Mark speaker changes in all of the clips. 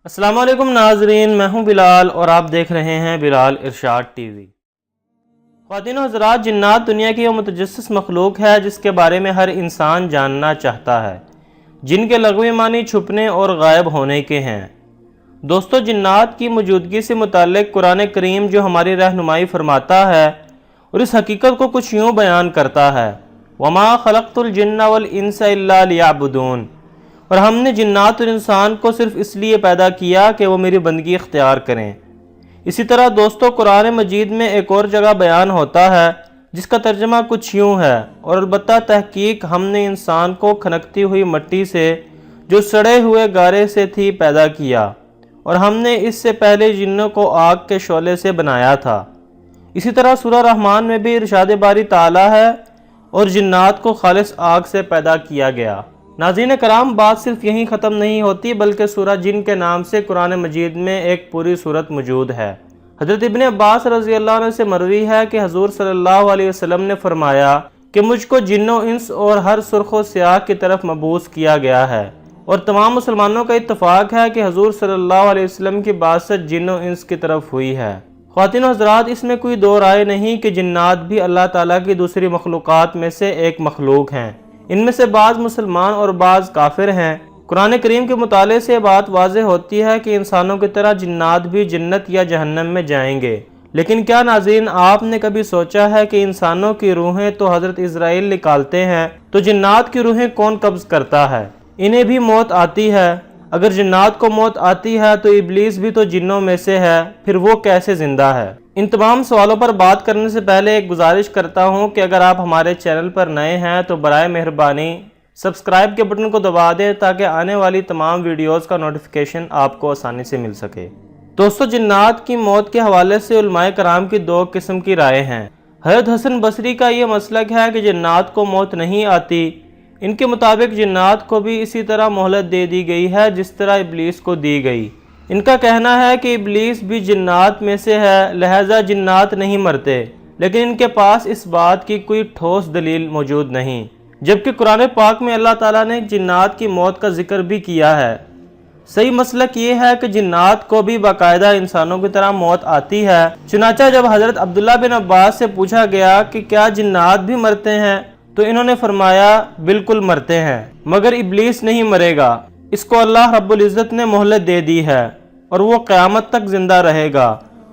Speaker 1: السلام علیکم ناظرین، میں ہوں بلال اور آپ دیکھ رہے ہیں بلال ارشاد ٹی وی۔ خواتین و حضرات، جنات دنیا کی وہ متجسس مخلوق ہے جس کے بارے میں ہر انسان جاننا چاہتا ہے۔ جن کے لغوی معنی چھپنے اور غائب ہونے کے ہیں۔ دوستو، جنات کی موجودگی سے متعلق قرآن کریم جو ہماری رہنمائی فرماتا ہے اور اس حقیقت کو کچھ یوں بیان کرتا ہے: وَمَا خَلَقْتُ الْجِنَّ وَالْإِنسَ إِلَّا لِيَعْبُدُونَ، اور ہم نے جنات اور انسان کو صرف اس لیے پیدا کیا کہ وہ میری بندگی اختیار کریں۔ اسی طرح دوستو، قرآن مجید میں ایک اور جگہ بیان ہوتا ہے جس کا ترجمہ کچھ یوں ہے: اور البتہ تحقیق ہم نے انسان کو کھنکتی ہوئی مٹی سے جو سڑے ہوئے گارے سے تھی پیدا کیا، اور ہم نے اس سے پہلے جنوں کو آگ کے شعلے سے بنایا تھا۔ اسی طرح سورہ رحمان میں بھی ارشاد باری تعالیٰ ہے: اور جنات کو خالص آگ سے پیدا کیا گیا۔ ناظرین کرام، بات صرف یہیں ختم نہیں ہوتی بلکہ سورہ جن کے نام سے قرآن مجید میں ایک پوری سورت موجود ہے۔ حضرت ابن عباس رضی اللہ عنہ سے مروی ہے کہ حضور صلی اللہ علیہ وسلم نے فرمایا کہ مجھ کو جن و انس اور ہر سرخ و سیاہ کی طرف مبعوث کیا گیا ہے، اور تمام مسلمانوں کا اتفاق ہے کہ حضور صلی اللہ علیہ وسلم کی بعثت جن و انس کی طرف ہوئی ہے۔ خواتین و حضرات، اس میں کوئی دو رائے نہیں کہ جنات بھی اللہ تعالیٰ کی دوسری مخلوقات میں سے ایک مخلوق ہیں۔ ان میں سے بعض مسلمان اور بعض کافر ہیں۔ قرآن کریم کے مطالعے سے بات واضح ہوتی ہے کہ انسانوں کی طرح جنات بھی جنت یا جہنم میں جائیں گے۔ لیکن کیا ناظرین، آپ نے کبھی سوچا ہے کہ انسانوں کی روحیں تو حضرت اسرائیل نکالتے ہیں، تو جنات کی روحیں کون قبض کرتا ہے؟ انہیں بھی موت آتی ہے۔ اگر جنات کو موت آتی ہے تو ابلیس بھی تو جنوں میں سے ہے، پھر وہ کیسے زندہ ہے؟ ان تمام سوالوں پر بات کرنے سے پہلے ایک گزارش کرتا ہوں کہ اگر آپ ہمارے چینل پر نئے ہیں تو برائے مہربانی سبسکرائب کے بٹن کو دبا دیں تاکہ آنے والی تمام ویڈیوز کا نوٹیفیکیشن آپ کو آسانی سے مل سکے۔ دوستو، جنات کی موت کے حوالے سے علماء کرام کی دو قسم کی رائے ہیں۔ حضرت حسن بصری کا یہ مسلک ہے کہ جنات کو موت نہیں آتی۔ ان کے مطابق جنات کو بھی اسی طرح مہلت دے دی گئی ہے جس طرح ابلیس کو دی گئی۔ ان کا کہنا ہے کہ ابلیس بھی جنات میں سے ہے، لہذا جنات نہیں مرتے، لیکن ان کے پاس اس بات کی کوئی ٹھوس دلیل موجود نہیں۔ جبکہ قرآن پاک میں اللہ تعالیٰ نے جنات کی موت کا ذکر بھی کیا ہے۔ صحیح مسلک یہ ہے کہ جنات کو بھی باقاعدہ انسانوں کی طرح موت آتی ہے۔ چنانچہ جب حضرت عبداللہ بن عباس سے پوچھا گیا کہ کیا جنات بھی مرتے ہیں تو انہوں نے فرمایا بالکل مرتے ہیں، مگر ابلیس نہیں مرے گا، اس کو اللہ رب العزت نے مہلت دے دی ہے اور وہ قیامت تک زندہ رہے گا۔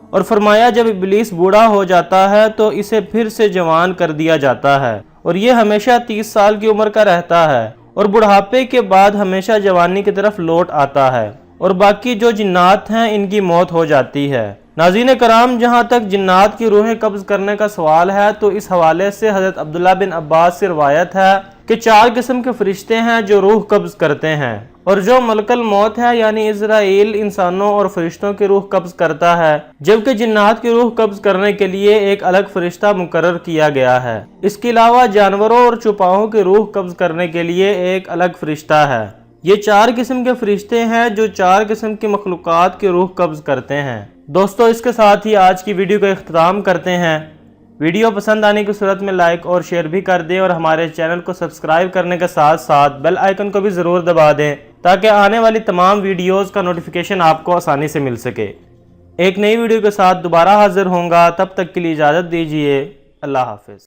Speaker 1: اور فرمایا جب ابلیس بوڑھا ہو جاتا ہے تو اسے پھر سے جوان کر دیا جاتا ہے، اور یہ ہمیشہ 30 سال کی عمر کا رہتا ہے، اور بڑھاپے کے بعد ہمیشہ جوانی کی طرف لوٹ آتا ہے، اور باقی جو جنات ہیں ان کی موت ہو جاتی ہے۔ ناظرین کرام، جہاں تک جنات کی روحیں قبض کرنے کا سوال ہے تو اس حوالے سے حضرت عبداللہ بن عباس سے روایت ہے کہ 4 قسم کے فرشتے ہیں جو روح قبض کرتے ہیں، اور جو ملک الموت ہے یعنی اسرائیل انسانوں اور فرشتوں کی روح قبض کرتا ہے، جبکہ جنات کی روح قبض کرنے کے لیے ایک الگ فرشتہ مقرر کیا گیا ہے۔ اس کے علاوہ جانوروں اور چوپاؤں کی روح قبض کرنے کے لیے ایک الگ فرشتہ ہے۔ یہ 4 قسم کے فرشتے ہیں جو 4 قسم کی مخلوقات کی روح قبض کرتے ہیں۔ دوستو، اس کے ساتھ ہی آج کی ویڈیو کا اختتام کرتے ہیں۔ ویڈیو پسند آنے کی صورت میں لائک اور شیئر بھی کر دیں، اور ہمارے چینل کو سبسکرائب کرنے کے ساتھ ساتھ بیل آئیکن کو بھی ضرور دبا دیں تاکہ آنے والی تمام ویڈیوز کا نوٹیفیکیشن آپ کو آسانی سے مل سکے۔ ایک نئی ویڈیو کے ساتھ دوبارہ حاضر ہوں گا، تب تک کے لیے اجازت دیجیے۔ اللہ حافظ۔